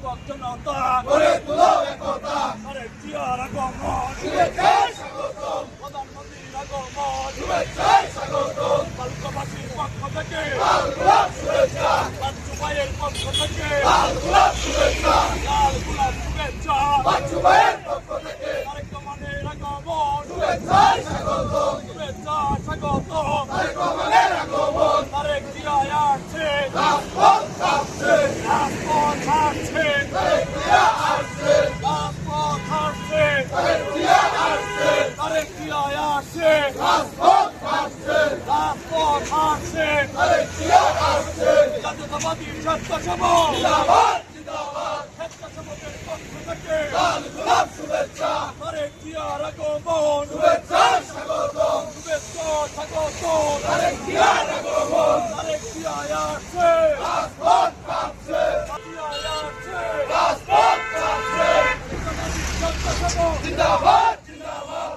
স্বেচ্ছাসেবক জনতা গড়ে তুলো একতা, তারেক জিয়ার আগমন শুভেচ্ছায় স্বাগতম, প্রধানমন্ত্রীর আগমন শুভেচ্ছায় স্বাগতম, বালুকাবাসীর পক্ষ থেকে লাল গোলাপ শুভেচ্ছা, বাচ্চু ভাইয়ের পক্ষ থেকে লাল গোলাপ শুভেচ্ছা, লাল গোলাপ শুভেচ্ছা বাচ্চু ভাইয়ের পক্ষ থেকে তারেক রহমানের আগমন শুভেচ্ছায় স্বাগতম, শুভেচ্ছা স্বাগতম তারেক রহমানের আগমন, তারেক জিয়া আসছে রাজপথ কাঁপছে, রাজপথ আসছে তারেক জিয়া আসছে, রাজপথ আসছে তারেক জিয়া আসছে, তারেক জিয়া আসছে রাজপথ কাঁপছে, রাজপথ আসছে তারেক জিয়া আসছে, জাতীয়তাবাদী স্বেচ্ছাসেবক জিন্দাবাদ জিন্দাবাদ, স্বেচ্ছাসেবকের পক্ষ থেকে লাল গোলাপ শুভেচ্ছা, তারেক জিয়ার আগমন শুভেচ্ছায় স্বাগতম, শুভেচ্ছা স্বাগতম তারেক জিয়ার আগমন, তারেক জিয়া আসছে রাজপথ কাঁপছে, জিয়া আসছে রাজপথ কাঁপছে, জাতীয়তাবাদী স্বেচ্ছাসেবক জিন্দাবাদ জিন্দাবাদ,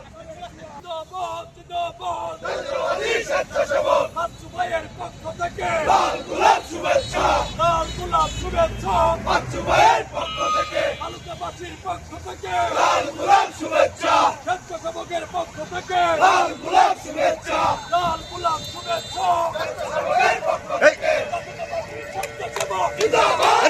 জিন্দাবাদ জিন্দাবাদ জাতীয়তাবাদী স্বেচ্ছাসেবক, বাচ্চু ভাইয়ের পক্ষ থেকে লাল গোলাপ শুভেচ্ছা, লাল গোলাপ শুভেচ্ছা বাচ্চু ভাইয়ের পক্ষ থেকে বালুকাবাসীর পক্ষ থেকে লাল গোলাপ শুভেচ্ছা, স্বেচ্ছাসেবকের পক্ষ থেকে লাল গোলাপ শুভেচ্ছা, লাল গোলাপ শুভেচ্ছা স্বেচ্ছাসেবকের পক্ষ থেকে স্বেচ্ছাসেবক জিন্দাবাদ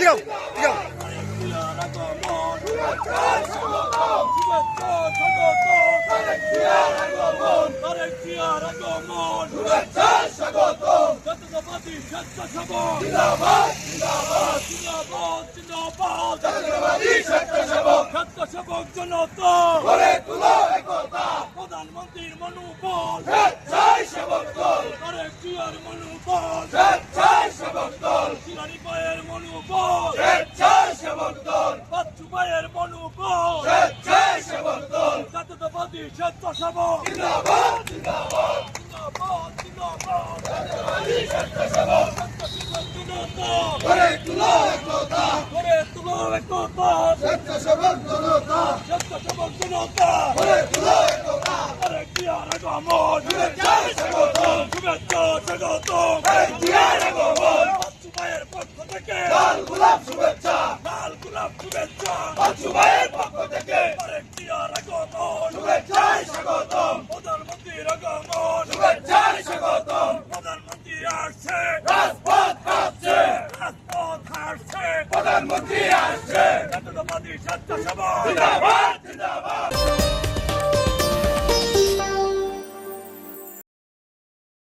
তারেক জিয়ার আগমন শুভেচ্ছায় স্বাগতম, শুভেচ্ছা স্বাগতম তারেক জিয়ার আগমন, তারেক জিয়ার আগমন শুভেচ্ছায় স্বাগতম, জাতীয়তাবাদী স্বেচ্ছাসেবক জিন্দাবাদ জিন্দাবাদ, জিন্দাবাদ জিন্দাবাদ জাতীয়তাবাদী স্বেচ্ছাসেবক, স্বেচ্ছাসেবক জনতা গড়ে তুলো একতা, প্রধানমন্ত্রীর মনোবল স্বেচ্ছায় সেবক দল, তারেক জিয়ার মনোবল স্বেচ্ছায় সেবক দল, শিলানি ভাইয়ের মনোবল স্বেচ্ছায় সেবক দল, বাচ্চু ভাইয়ের মনোবল স্বেচ্ছায় সেবক দল, জাতীয়তাবাদী স্বেচ্ছাসেবক জিন্দাবাদ জিন্দাবাদ, জিন্দাবাদ জিন্দাবাদ জাতীয়তাবাদী স্বেচ্ছাসেবক, স্বেচ্ছাসেবক জনতা গড়ে তুলো একতা, গড়ে তুলো একতা স্বেচ্ছাসেবক জনতা, স্বেচ্ছাসেবক জনতা গড়ে তুলো একতা, তারেক জিয়ার আগমন শুভেচ্ছায় স্বাগতম, শুভেচ্ছা স্বাগতম তারেক জিয়ার আগমন, বাচ্চু ভাইয়ের পক্ষ থেকে লাল গোলাপ শুভেচ্ছা, লাল গোলাপ শুভেচ্ছা বাচ্চু ভাইয়ের পক্ষ থেকে তারেক জিয়ার আগমন শুভেচ্ছায় স্বাগতম, প্রধানমন্ত্রীর আগমন শুভেচ্ছায় স্বাগতম, প্রধানমন্ত্রী আসছে